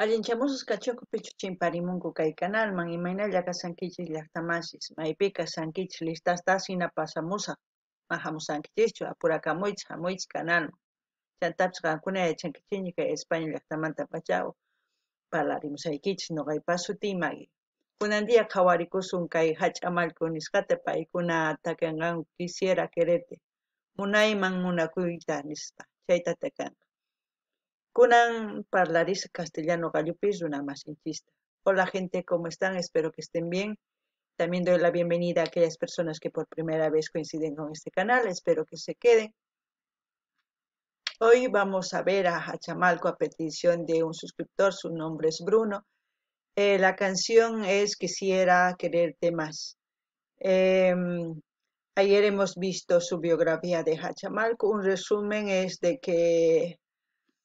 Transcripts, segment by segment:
Allinchamusus kachuku pichuchin parimunku kay canalman imaynalla kasankichis llaqtamachis maypika sankichis listastas hina pasamusaq mahamusankichischu apurakамuychis hamuychis canalman chantapis qankuna yachankichini kay España llaqtamanta pachau parlarimusaykichis nuqaypa sutii Maggie kunandia qhawarikusun kay hach'amalku nisqata paykuna takanqanku quisiera quererte munayman munakuyta nispa chayta takanqa Kunan parlaris castellano gallupis una masinchista. Hola gente, ¿cómo están? Espero que estén bien. También doy la bienvenida a aquellas personas que por primera vez coinciden con este canal. Espero que se queden. Hoy vamos a ver a Hachamalco a petición de un suscriptor. Su nombre es Bruno. La canción es Quisiera quererte más. Ayer hemos visto su biografía de Hachamalco. Un resumen es de que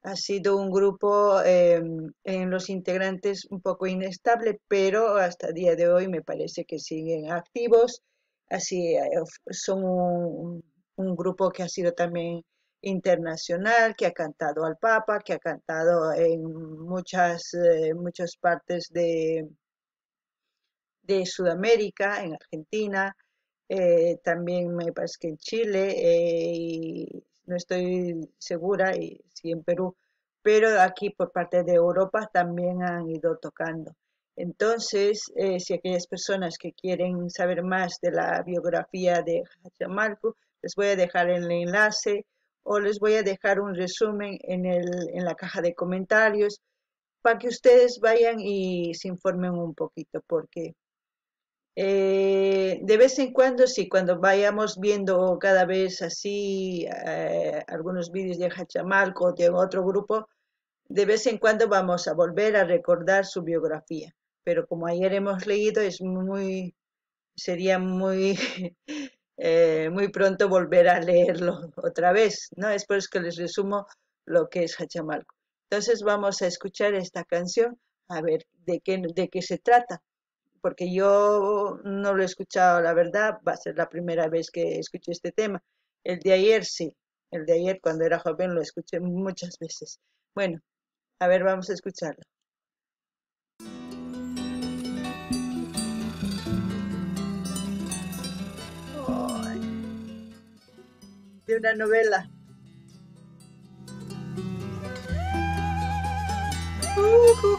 ha sido un grupo en los integrantes un poco inestable, pero hasta el día de hoy me parece que siguen activos. Así son un grupo que ha sido también internacional, que ha cantado al Papa, que ha cantado en muchas partes de Sudamérica, en Argentina, también me parece que en Chile, y no estoy segura, y sí en Perú, pero aquí por parte de Europa también han ido tocando. Entonces, si aquellas personas que quieren saber más de la biografía de Hachamalco, les voy a dejar el enlace o les voy a dejar un resumen en la caja de comentarios para que ustedes vayan y se informen un poquito, porque de vez en cuando, sí, cuando vayamos viendo cada vez así algunos vídeos de Hachamalco o de otro grupo, de vez en cuando vamos a volver a recordar su biografía. Pero como ayer hemos leído, sería muy, muy pronto volver a leerlo otra vez, ¿no? Es por eso que les resumo lo que es Hachamalco. Entonces vamos a escuchar esta canción, a ver de qué se trata porque yo no lo he escuchado, la verdad, va a ser la primera vez que escuché este tema. El de ayer sí, el de ayer cuando era joven lo escuché muchas veces. Bueno, a ver, vamos a escucharlo. Ay, de una novela. Uh-huh.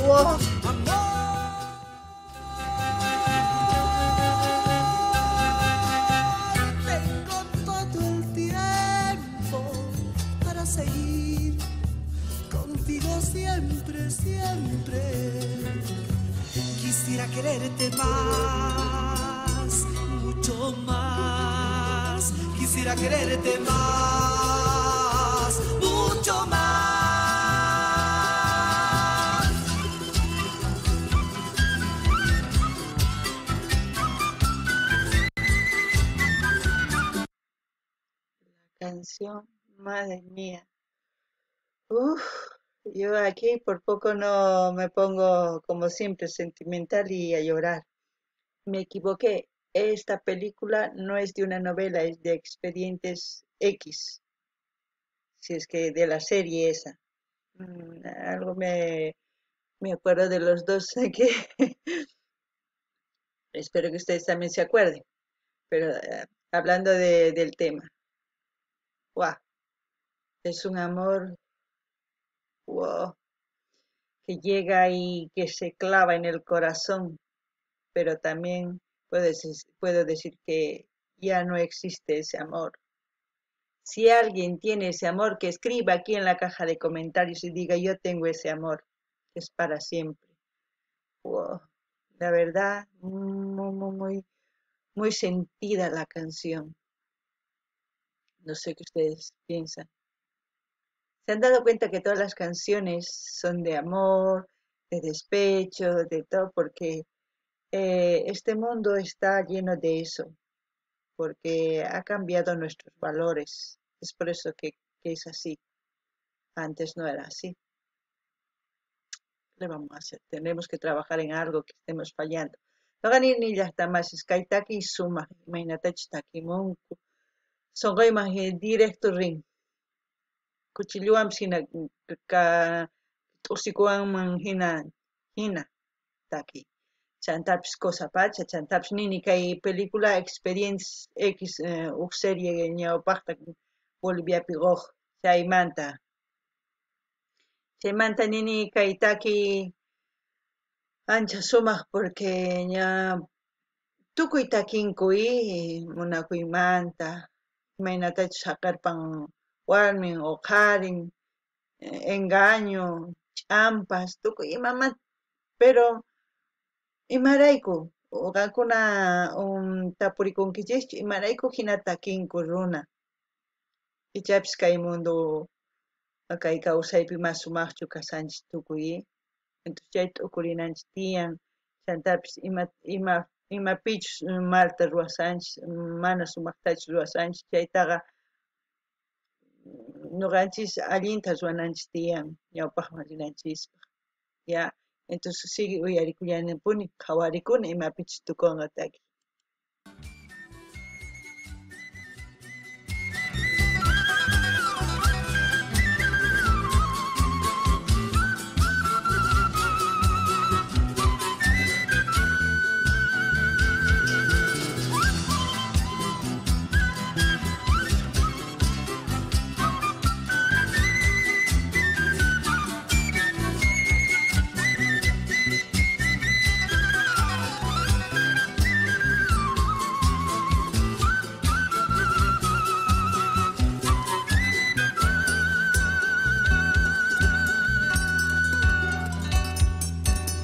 Wow. Tengo todo el tiempo para seguir contigo siempre, siempre. Quisiera quererte más, mucho más. Quisiera quererte más, mucho más. Canción, madre mía. Uf, yo aquí por poco no me pongo como siempre sentimental y a llorar. Me equivoqué. Esta película no es de una novela, es de Expedientes X, si es que de la serie esa. Algo me acuerdo de los dos que espero que ustedes también se acuerden, pero hablando del tema, wow, es un amor wow, que llega y que se clava en el corazón, pero también puedo decir que ya no existe ese amor. Si alguien tiene ese amor, que escriba aquí en la caja de comentarios y diga yo tengo ese amor, que es para siempre. Wow, la verdad, muy, como muy sentida la canción. No sé qué ustedes piensan. ¿Se han dado cuenta que todas las canciones son de amor, de despecho, de todo? Porque este mundo está lleno de eso, porque ha cambiado nuestros valores. Es por eso que es así. Antes no era así. ¿Qué le vamos a hacer? Tenemos que trabajar en algo que estemos fallando. No ganin ni ya está más skaitaki suma, imagínate takimonku. Son más directo ring. Cuchilluam sina ka usikuan man hina taki. Chantapis cosa pacha, chantapis nini kay película Experience X serie ñawpaqta Bolivia pigoj chaymanta. Chaymanta nini kay taki ancha sumaq porque ña tukuy takinkuy munakuymanta imaynatachus haqarpan warmin o qarin engaño champas tukuy imamanta pero imarayku qaqkuna tapurikunkichikchu imarayku hina takinku runa ichapis kay mundo kay kawsaypi mas sumaqchu kasanchis tukuy entonces chay t'ukurinanchis tiyan chantapis imapichus malta ruwasanchis mana sumaqtachus ruwasanchis chaytaqa ñuqanchis allinta ruwananchis tiyan ñawpaqman rinanchispaq ya entonces sigue uyarikullanipuni qhawarikuni imapichus tukunqa taki.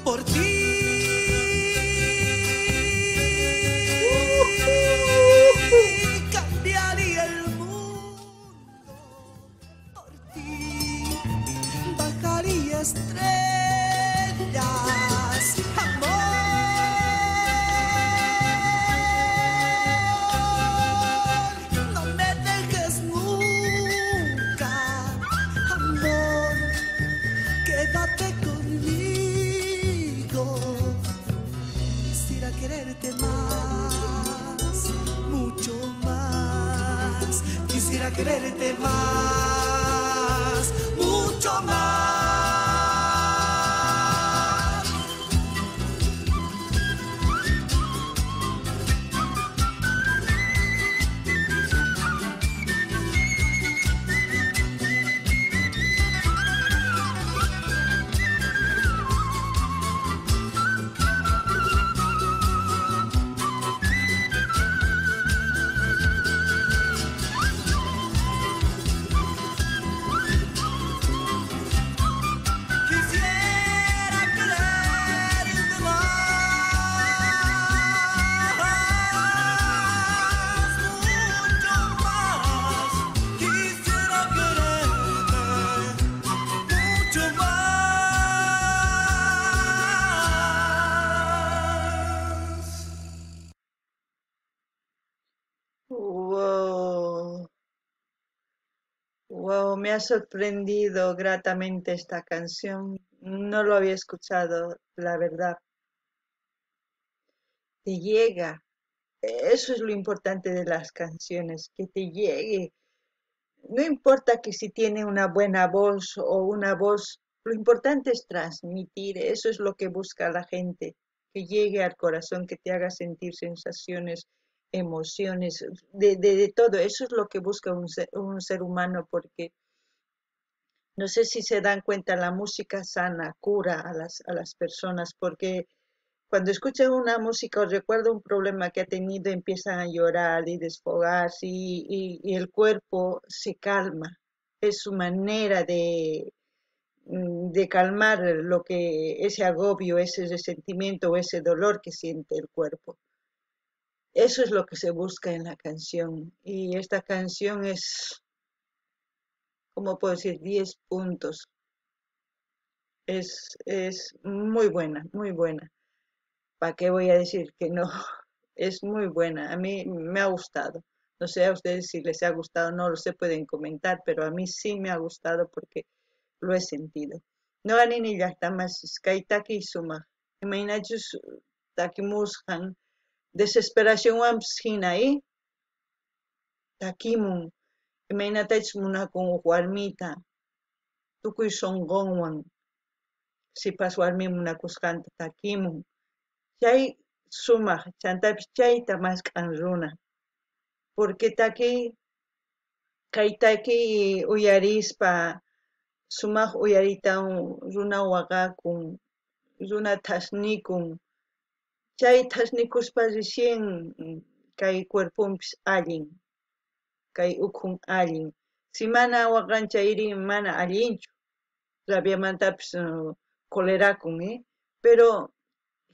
Por ti cambiaría el mundo, por ti bajaría estrellas, amor, no me dejes nunca, amor, quédate conmigo. Quisiera quererte más, mucho más. Quisiera quererte más, mucho más. Quisiera quererte más, mucho más. Quisiera quererte mucho más. Wow, wow, me ha sorprendido gratamente esta canción. No lo había escuchado, la verdad. Te llega. Eso es lo importante de las canciones, que te llegue. No importa que si tiene una buena voz o una voz, lo importante es transmitir. Eso es lo que busca la gente, que llegue al corazón, que te haga sentir sensaciones, emociones, de todo. Eso es lo que busca un ser humano, porque no sé si se dan cuenta, la música sana, cura a las personas, porque cuando escuchan una música o recuerda un problema que ha tenido, empiezan a llorar y desfogarse y el cuerpo se calma. Es su manera de calmar ese agobio, ese resentimiento o ese dolor que siente el cuerpo. Eso es lo que se busca en la canción. Y esta canción es, ¿cómo puedo decir? 10 puntos. Es muy buena, muy buena. ¿Para qué voy a decir que no? Es muy buena. A mí me ha gustado. No sé a ustedes si les ha gustado, no lo sé, pueden comentar, pero a mí sí me ha gustado porque lo he sentido. No anini llaqtamas kaytaki sumaq. Imaynachus takimusqan desesperacionwanpas hina'i takimun. Imaynatachus munakun huk warmita tukuy sunqunwan sipas warmi munakusqanta takimun. Chay sumaq chantapis chayta maskan runa. Porque kay taki uyarispa sumaq uyaritan runa waqakun, runa thasnikun. Chay thasnikuspa recién kay cuerpunpis allin, kay ukhun allin. Si mana waqanchayri mana allinchu, rabiamantapis colerakun, pero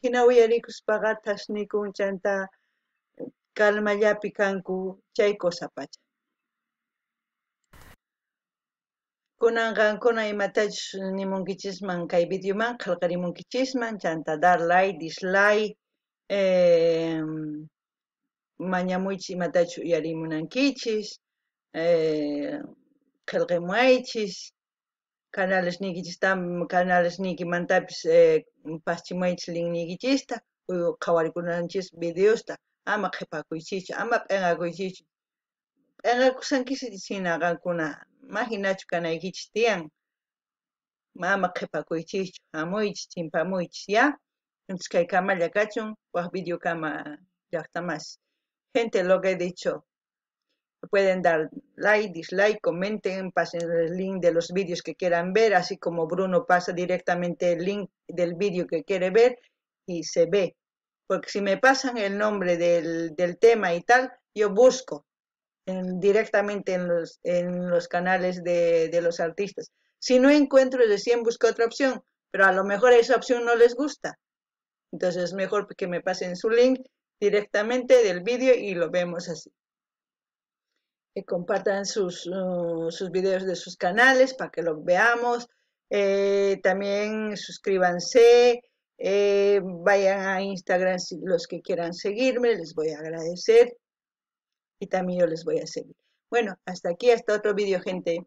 hina uyarikuspaqa thasnikun chanta calmallapi kanku chay cosapacha. Kunanqankuna imatachus nimunkichisman kay videoman qillqarimunkichisman chanta dar like, dislike, mañamuychis imatachus uyarimunankichis, qillqimuaychis, canalesniykimantapis paschimuychis linkniykichista, qhawarikunanchis videosta, ama qhipakuychikchu, ama p'inqakuychikchu. P'inqakusankichis hina qankuna, ma hinachu kanaykichis tiyan, ama qhipakuychikchu, hamuychis, chimpamuychis, ya. Entonces kaykamalla kachun, waq videokama llaqtamas. Gente, lo que he dicho, pueden dar like, dislike, comenten, pasen el link de los vídeos que quieran ver, así como Bruno pasa directamente el link del vídeo que quiere ver y se ve. Porque si me pasan el nombre del tema y tal, yo busco directamente en los canales de los artistas. Si no encuentro, recién busco otra opción, pero a lo mejor esa opción no les gusta. Entonces es mejor que me pasen su link directamente del vídeo y lo vemos así. Que compartan sus videos de sus canales para que los veamos. También suscríbanse, vayan a Instagram si los que quieran seguirme, les voy a agradecer y también yo les voy a seguir. Bueno, hasta aquí, hasta otro vídeo, gente.